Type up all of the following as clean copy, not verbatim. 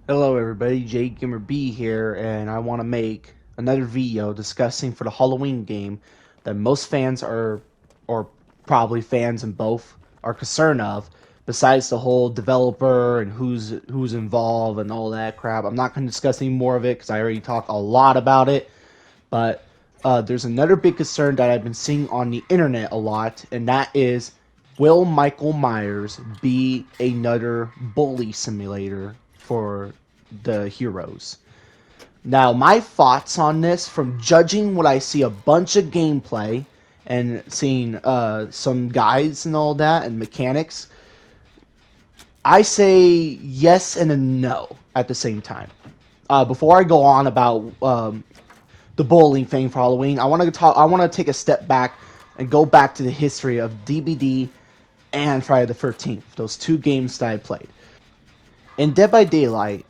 Hello everybody, JGamerB here, and I want to make another video discussing for the Halloween game that most fans are, or probably fans in both, are concerned of, besides the whole developer and who's involved and all that crap. I'm not going to discuss any more of it because I already talked a lot about it, but there's another big concern that I've been seeing on the internet a lot, and that is, will Michael Myers be another bully simulator for the heroes? Now, my thoughts on this, from judging what I see a bunch of gameplay and seeing some guides and all that and mechanics, I say yes and a no at the same time. Before I go on about the bowling thing for Halloween, I want to talk. I want to take a step back and go back to the history of DBD and Friday the 13th. Those two games that I played. In Dead by Daylight,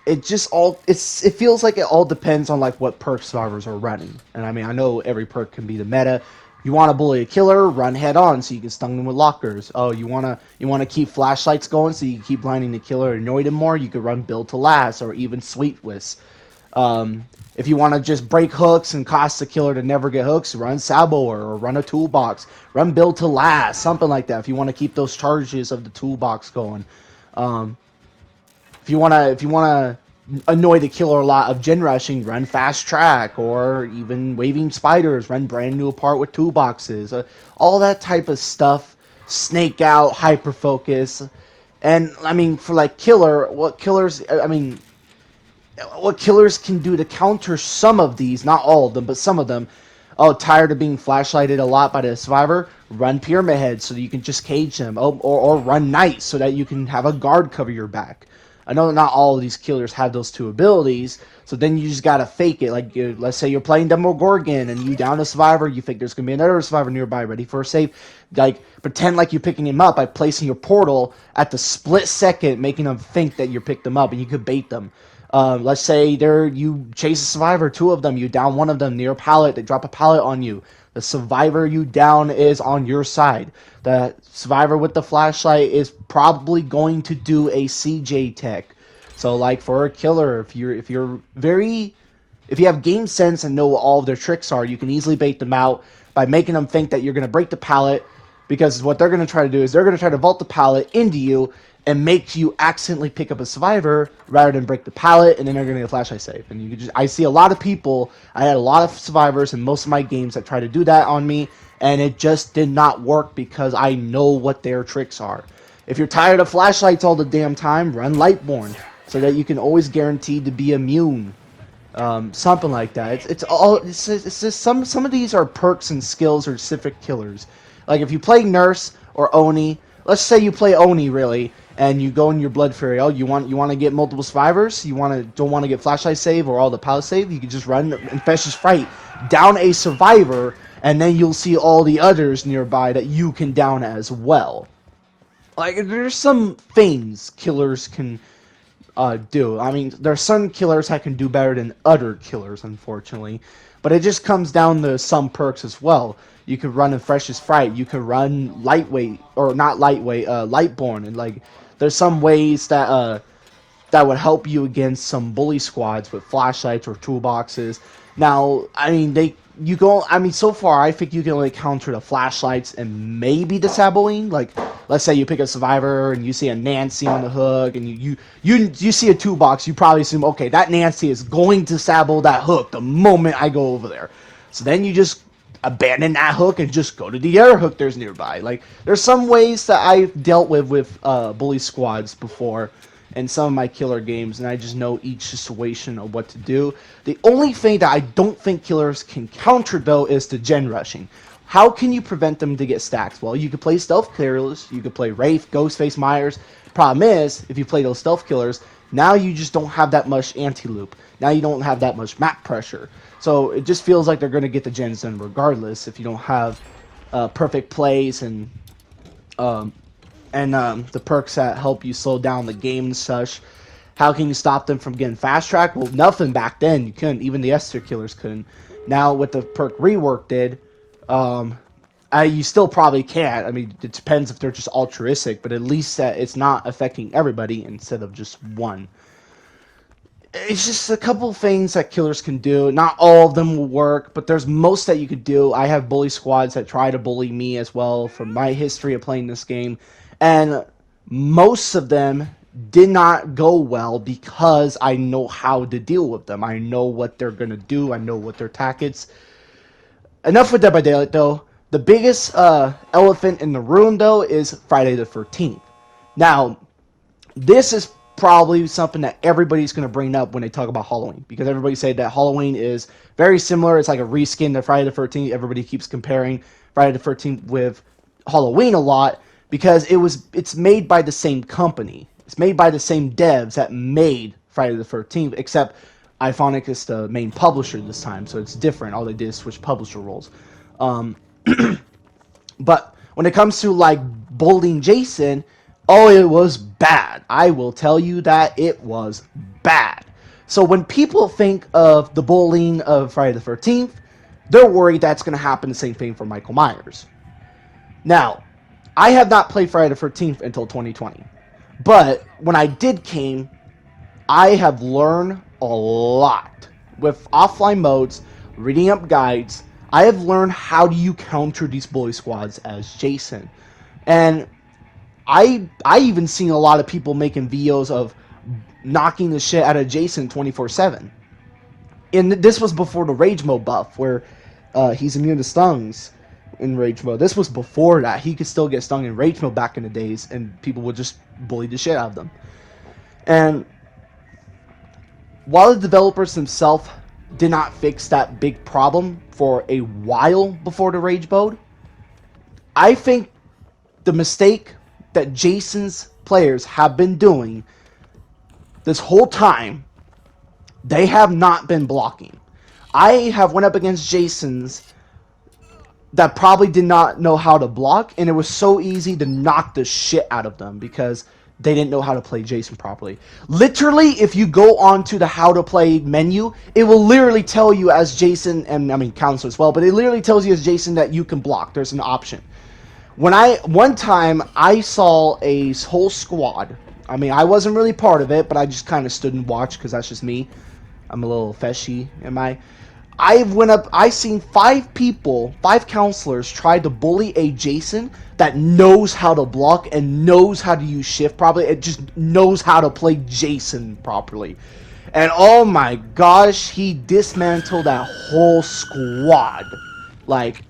it feels like it all depends on like what perk survivors are running. And I mean, I know every perk can be the meta. You want to bully a killer, run head on so you can stun them with lockers. Oh, you wanna keep flashlights going so you can keep blinding the killer and annoy them more. You could run build to last or even sweet whisk. If you want to just break hooks and cost the killer to never get hooks, run Sabo or run a toolbox. Run build to last, something like that. If you want to keep those charges of the toolbox going. Um, if you wanna annoy the killer a lot of gen rushing, run fast track or even waving spiders, run brand new apart with toolboxes, all that type of stuff. Snake out, hyper focus, and I mean for like killer, what killers can do to counter some of these, not all of them, but some of them. Oh, tired of being flashlighted a lot by the survivor? Run Pyramid Head so that you can just cage them. Oh, or run Knight so that you can have a guard cover your back. I know not all of these killers have those two abilities, so then you just gotta fake it. Like, let's say you're playing Demogorgon and you down a survivor, you think there's gonna be another survivor nearby ready for a save. Like, pretend like you're picking him up by placing your portal at the split second, making them think that you picked them up, and you could bait them. Let's say you chase a survivor, two of them, you down one of them near a pallet, they drop a pallet on you. The survivor you down is on your side. The survivor with the flashlight is probably going to do a CJ tech. So like for a killer, if you have game sense and know what all of their tricks are, you can easily bait them out by making them think that you're going to break the pallet, because what they're going to try to do is they're going to try to vault the pallet into you and make you accidentally pick up a survivor rather than break the pallet, and then they're going to get a flashlight save. And I see a lot of people, I had a lot of survivors in most of my games that try to do that on me, and it just did not work because I know what their tricks are. If you're tired of flashlights all the damn time, run Lightborn so that you can always guarantee to be immune. Something like that. It's just some of these are perks and skills or specific killers. Like if you play Nurse or Oni, let's say you play Oni really, and you go in your Blood Fury. Oh, you want to get multiple survivors. Don't want to get flashlight save or all the power save. You can just run Infectious Fright, down a survivor, and then you'll see all the others nearby that you can down as well. Like there's some things killers can do. I mean, there are some killers that can do better than other killers, unfortunately. But it just comes down to some perks as well. You could run in Freshest Fright. You could run lightweight, or not lightweight, Lightborn. And like, there's some ways that would help you against some bully squads with flashlights or toolboxes. Now, I mean, so far, I think you can only counter the flashlights and maybe the saboing. Like, let's say you pick a survivor and you see a Nancy on the hook, and you see a toolbox, you probably assume, okay, that Nancy is going to sabo that hook the moment I go over there. So then you just abandon that hook and just go to the other hook there's nearby. Like, there's some ways that I've dealt with bully squads before in some of my killer games, and I just know each situation of what to do. The only thing that I don't think killers can counter, though, is the gen rushing. How can you prevent them to get stacks? Well, you could play stealth killers, you could play Wraith, Ghostface, Myers. Problem is, if you play those stealth killers, now you just don't have that much anti-loop. Now you don't have that much map pressure. So it just feels like they're going to get the gens done regardless if you don't have perfect plays and the perks that help you slow down the game and such. How can you stop them from getting fast track? Well, nothing back then. You couldn't. Even the Esther killers couldn't. Now, what the perk rework did, you still probably can't. I mean, it depends if they're just altruistic, but at least that it's not affecting everybody instead of just one. It's just a couple things that killers can do. Not all of them will work, but there's most that you could do. I have bully squads that try to bully me as well from my history of playing this game, and most of them did not go well because I know how to deal with them. I know what they're gonna do. I know what their tactics. Enough with Dead by Daylight, though. The biggest elephant in the room, though, is Friday the 13th. Now, this is probably something that everybody's going to bring up when they talk about Halloween, because everybody said that Halloween is very similar. It's like a reskin to Friday the 13th. Everybody keeps comparing Friday the 13th with Halloween a lot because it's made by the same company. It's made by the same devs that made Friday the 13th, except Iphonic is the main publisher this time, so it's different. All they did is switch publisher roles. But when it comes to like bullying Jason, oh, it was bad. I will tell you that it was bad. So when people think of the bullying of Friday the 13th, they're worried that's going to happen the same thing for Michael Myers. Now, I have not played Friday the 13th until 2020. But when I did came, I have learned a lot. With offline modes, reading up guides, I have learned how do you counter these bully squads as Jason. And I even seen a lot of people making videos of knocking the shit out of Jason 24/7. And this was before the Rage Mode buff, where he's immune to stungs in Rage Mode. This was before that. He could still get stung in Rage Mode back in the days, and people would just bully the shit out of them. And while the developers themselves did not fix that big problem for a while before the Rage Mode, I think the mistake that Jason's players have been doing this whole time, they have not been blocking. I have went up against Jason's that probably did not know how to block, and it was so easy to knock the shit out of them because they didn't know how to play Jason properly. Literally, if you go onto the how to play menu, it will literally tell you as Jason, and I mean counselor as well, but it literally tells you as Jason that you can block. There's an option. One time I saw a whole squad. I mean, I wasn't really part of it, but I just kind of stood and watched because that's just me. I'm a little feshy, am I? I seen 5 people, 5 counselors try to bully a Jason that knows how to block and knows how to use shift properly. It just knows how to play Jason properly. And oh my gosh, he dismantled that whole squad. Like,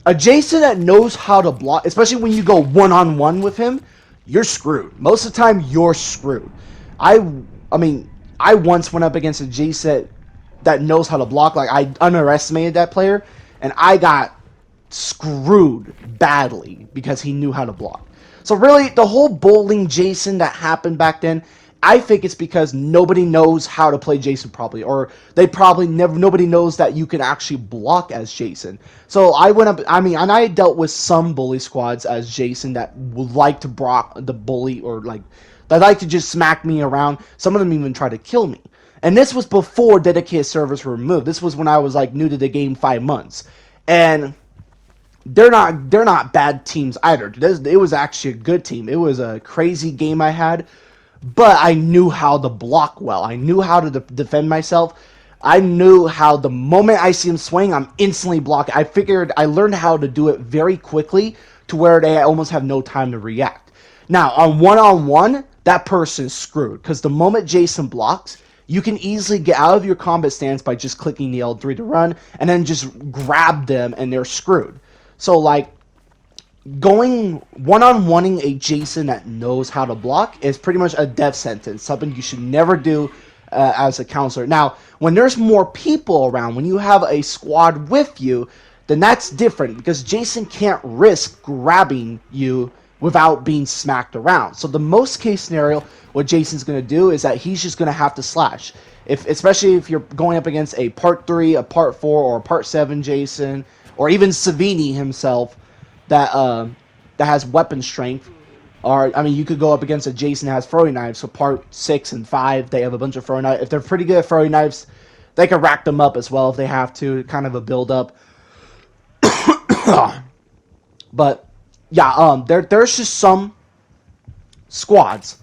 a Jason that knows how to block, especially when you go one-on-one with him, you're screwed. Most of the time, you're screwed. I mean, I once went up against a Jason that knows how to block. Like, I underestimated that player, and I got screwed badly because he knew how to block. So really, the whole bullying Jason that happened back then, I think it's because nobody knows how to play Jason properly, or they probably nobody knows that you can actually block as Jason. So I went up, and I dealt with some bully squads as Jason that would like to block the bully, or like, they like to just smack me around. Some of them even try to kill me. And this was before dedicated servers were removed. This was when I was like new to the game 5 months. And they're not bad teams either. It was actually a good team. It was a crazy game I had. But I knew how to block well. I knew how to defend myself. I knew how the moment I see him swing, I'm instantly blocking. I learned how to do it very quickly to where they almost have no time to react. Now, on one-on-one, that person's screwed. Because the moment Jason blocks, you can easily get out of your combat stance by just clicking the L3 to run, and then just grab them, and they're screwed. So, like, going one-on-oneing a Jason that knows how to block is pretty much a death sentence, something you should never do as a counselor. Now, when there's more people around, when you have a squad with you, then that's different, because Jason can't risk grabbing you without being smacked around. So the most case scenario, what Jason's going to do is that he's just going to have to slash. Especially if you're going up against a Part 3, a Part 4, or a Part 7 Jason, or even Savini himself, that has weapon strength. Or, I mean, you could go up against a Jason that has throwing knives. So Part 6 and 5, they have a bunch of throwing knives. If they're pretty good at throwing knives, they can rack them up as well if they have to. Kind of a build-up. But, yeah, there's just some squads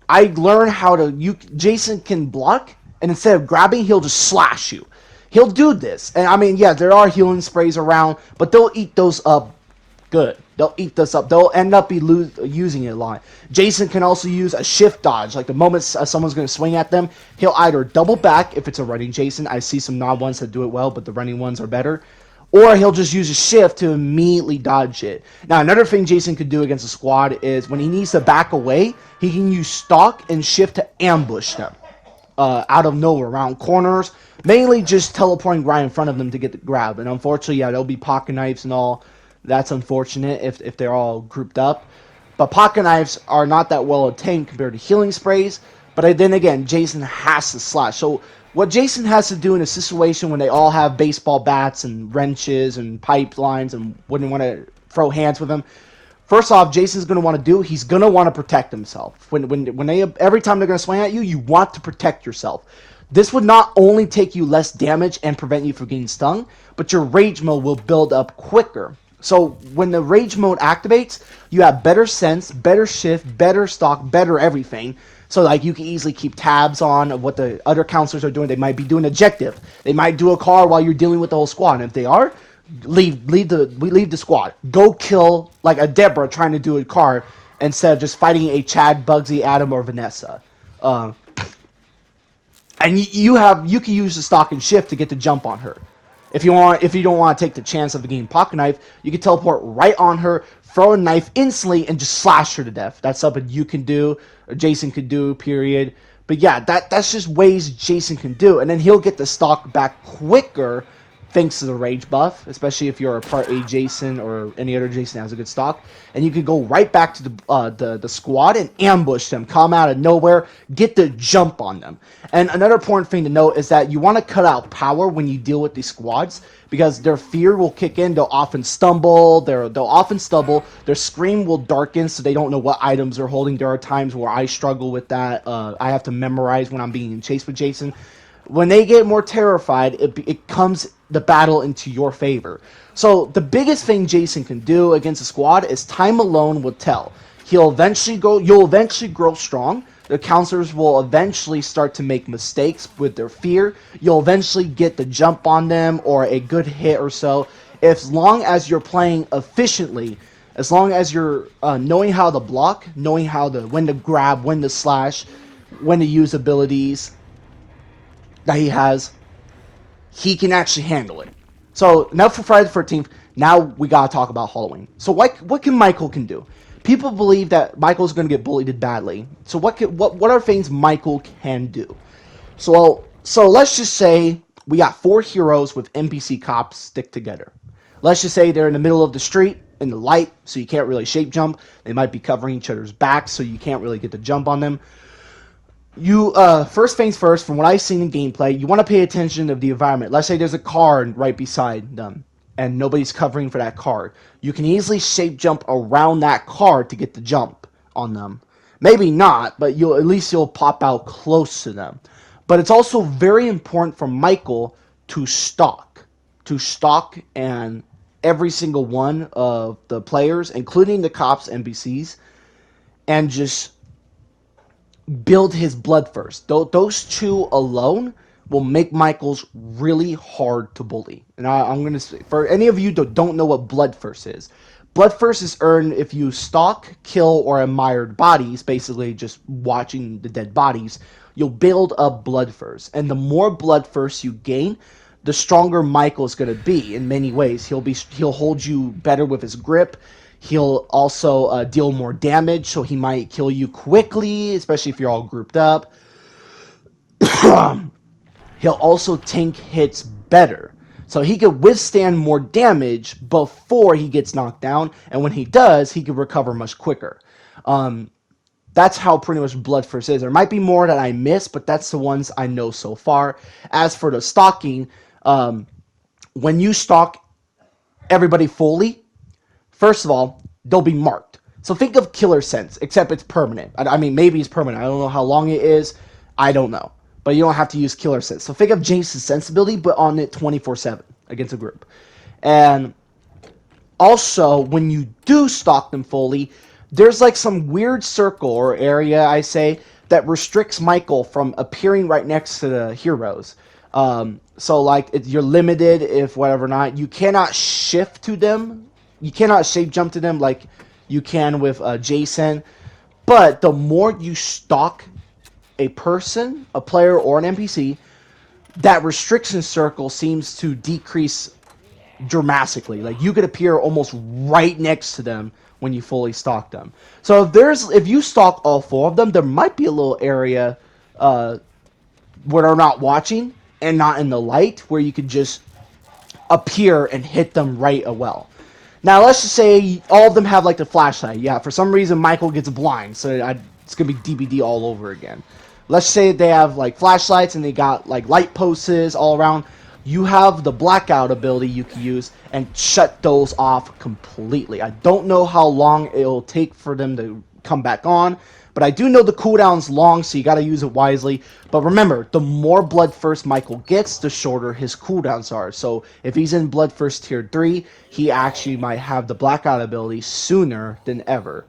I learned how to. Jason can block, and instead of grabbing, he'll just slash you. He'll do this, and I mean, yeah, there are healing sprays around, but they'll eat those up good. They'll eat this up. They'll end up using it a lot. Jason can also use a shift dodge. Like the moment someone's going to swing at them, he'll either double back if it's a running Jason. I see some nod ones that do it well, but the running ones are better. Or he'll just use a shift to immediately dodge it. Now, another thing Jason could do against a squad is when he needs to back away, he can use stalk and shift to ambush them out of nowhere, around corners. Mainly just teleporting right in front of them to get the grab. And unfortunately, yeah, there'll be pocket knives and all. That's unfortunate if they're all grouped up. But pocket knives are not that well obtained compared to healing sprays. But then again, Jason has to slash. So what Jason has to do in a situation when they all have baseball bats and wrenches and pipelines and wouldn't want to throw hands with them, first off, Jason's going to want to do, he's going to want to protect himself. When they every time they're going to swing at you, you want to protect yourself. This would not only take you less damage and prevent you from getting stung, but your rage mode will build up quicker. So when the rage mode activates, you have better sense, better shift, better stock, better everything. So like you can easily keep tabs on what the other counselors are doing. They might be doing objective. They might do a car while you're dealing with the whole squad. And if they are, leave the squad. Go kill like a Deborah trying to do a car instead of just fighting a Chad, Bugsy, Adam, or Vanessa. And you can use the stock and shift to get the jump on her. If you don't want to take the chance of getting pocket knife, you can teleport right on her, throw a knife instantly, and just slash her to death. That's something you can do, or Jason could do, period. But yeah, that's just ways Jason can do. And then he'll get the stock back quicker thanks to the rage buff, especially if you're a part A Jason or any other Jason that has a good stock. And you can go right back to the squad and ambush them, come out of nowhere, get the jump on them. And another important thing to note is that you want to cut out power when you deal with these squads, because their fear will kick in. They'll often stumble. Their screen will darken, so they don't know what items they're holding. There are times where I struggle with that. I have to memorize when I'm being chased with Jason. When they get more terrified, it comes the battle into your favor. So the biggest thing Jason can do against a squad is time alone will tell. You'll eventually grow strong. The counselors will eventually start to make mistakes with their fear. You'll eventually get the jump on them or a good hit or so. As long as you're playing efficiently, as long as you're knowing how to block, knowing when to grab, when to slash, when to use abilities that he has, he can actually handle it. So now for Friday the 13th, now we gotta talk about Halloween. So what can Michael can do? People believe that Michael's gonna get bullied badly. So what are things Michael can do? So let's just say we got 4 heroes with NPC cops stick together. Let's just say they're in the middle of the street in the light, so you can't really shape jump. They might be covering each other's backs, so you can't really get the jump on them. You first things first, from what I've seen in gameplay, you want to pay attention to the environment. Let's say there's a car right beside them and nobody's covering for that car. You can easily shape jump around that car to get the jump on them. Maybe not, but at least you'll pop out close to them. But it's also very important for Michael to stalk and every single one of the players, including the cops, NPCs, and just build his blood first. Those two alone will make Michael's really hard to bully. And I'm going to say, for any of you that don't know what Bloodthirst is, Bloodthirst is earned if you stalk, kill, or admired bodies, basically just watching the dead bodies. You'll build up Bloodthirst. And the more Bloodthirst you gain, the stronger Michael is going to be in many ways. He'll hold you better with his grip. He'll also deal more damage, so he might kill you quickly, especially if you're all grouped up. He'll also tank hits better, so he can withstand more damage before he gets knocked down, and when he does, he can recover much quicker. That's how pretty much Bloodthirst is. There might be more that I missed, but that's the ones I know so far. As for the stalking, when you stalk everybody fully, first of all, they'll be marked. So think of Killer Sense, except it's permanent. I mean, maybe it's permanent. I don't know how long it is. I don't know. But you don't have to use Killer Sense. So think of Jason's sensibility, but on it 24/7 against a group. And also, when you do stalk them fully, there's like some weird circle or area, I say, that restricts Michael from appearing right next to the heroes. So like you're limited if whatever not. You cannot shift to them. You cannot shape jump to them like you can with Jason. But the more you stalk a person, a player, or an NPC, that restriction circle seems to decrease dramatically. Like you could appear almost right next to them when you fully stalk them. So if you stalk all 4 of them, there might be a little area where they're not watching and not in the light where you could just appear and hit them right well. Now let's just say all of them have like the flashlight. Yeah, for some reason Michael gets blind, so it's gonna be DBD all over again. Let's say they have like flashlights and they got like light posts all around. You have the blackout ability you can use and shut those off completely. I don't know how long it'll take for them to come back on, but I do know the cooldown's long, so you gotta use it wisely. But remember, the more Bloodthirst Michael gets, the shorter his cooldowns are. So if he's in Bloodthirst Tier 3, he actually might have the blackout ability sooner than ever.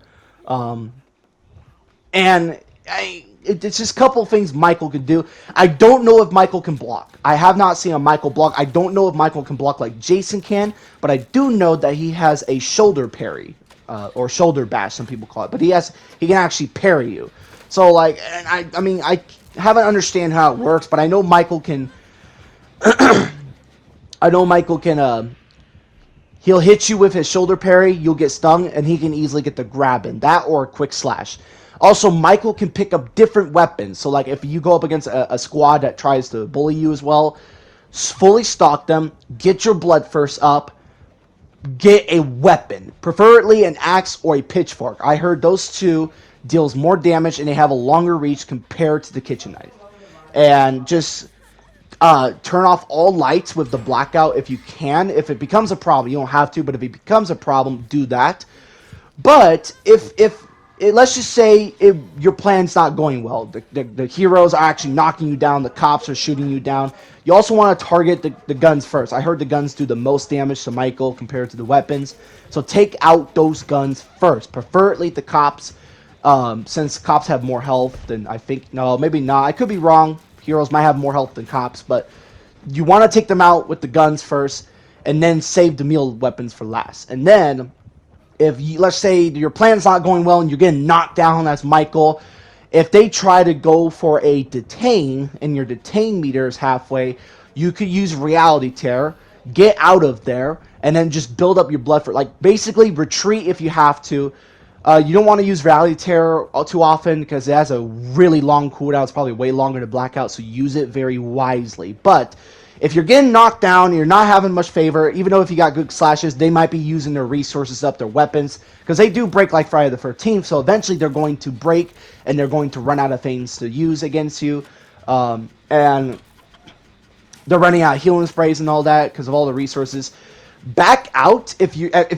It's just a couple of things Michael can do. I don't know if Michael can block. I have not seen a Michael block. I don't know if Michael can block like Jason can, but I do know that he has a shoulder parry. Or shoulder bash, some people call it. But he can actually parry you. So, like, and I mean, I haven't understand how it works, but I know Michael can... he'll hit you with his shoulder parry, you'll get stung, and he can easily get the grab in. That or a quick slash. Also, Michael can pick up different weapons. So, like, if you go up against a squad that tries to bully you as well, fully stalk them, get your Bloodthirst up, get a weapon, preferably an axe or a pitchfork. I heard those 2 deals more damage and they have a longer reach compared to the kitchen knife. And just turn off all lights with the blackout if you can. If it becomes a problem, you don't have to, but if it becomes a problem, do that. But let's just say your plan's not going well. The heroes are actually knocking you down. The cops are shooting you down. You also want to target the guns first. I heard the guns do the most damage to Michael compared to the weapons. So take out those guns first. Preferably the cops, since cops have more health than I think. No, maybe not. I could be wrong. Heroes might have more health than cops. But you want to take them out with the guns first and then save the melee weapons for last. And then... let's say your plan's not going well and you're getting knocked down as Michael, if they try to go for a detain and your detain meter is halfway, you could use Reality Tear, get out of there, and then just build up your blood for like basically retreat if you have to. You don't want to use Reality Tear too often because it has a really long cooldown. It's probably way longer to blackout, so use it very wisely. But if you're getting knocked down, you're not having much favor, even though if you got good slashes, they might be using their resources up, their weapons, because they do break like Friday the 13th, so eventually they're going to break, and they're going to run out of things to use against you, and they're running out of healing sprays and all that because of all the resources. Back out, if you're at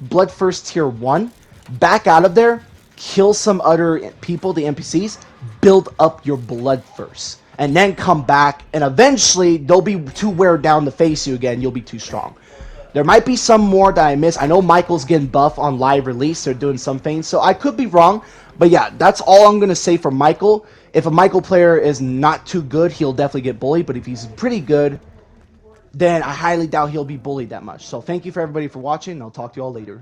Bloodthirst Tier 1, back out of there, kill some other people, the NPCs, build up your Bloodthirst. And then come back, and eventually they'll be too wear down to face you again. You'll be too strong. There might be some more that I missed. I know Michael's getting buff on live release. They're doing some things, so I could be wrong. But yeah, that's all I'm going to say for Michael. If a Michael player is not too good, he'll definitely get bullied. But if he's pretty good, then I highly doubt he'll be bullied that much. So thank you for everybody for watching, and I'll talk to you all later.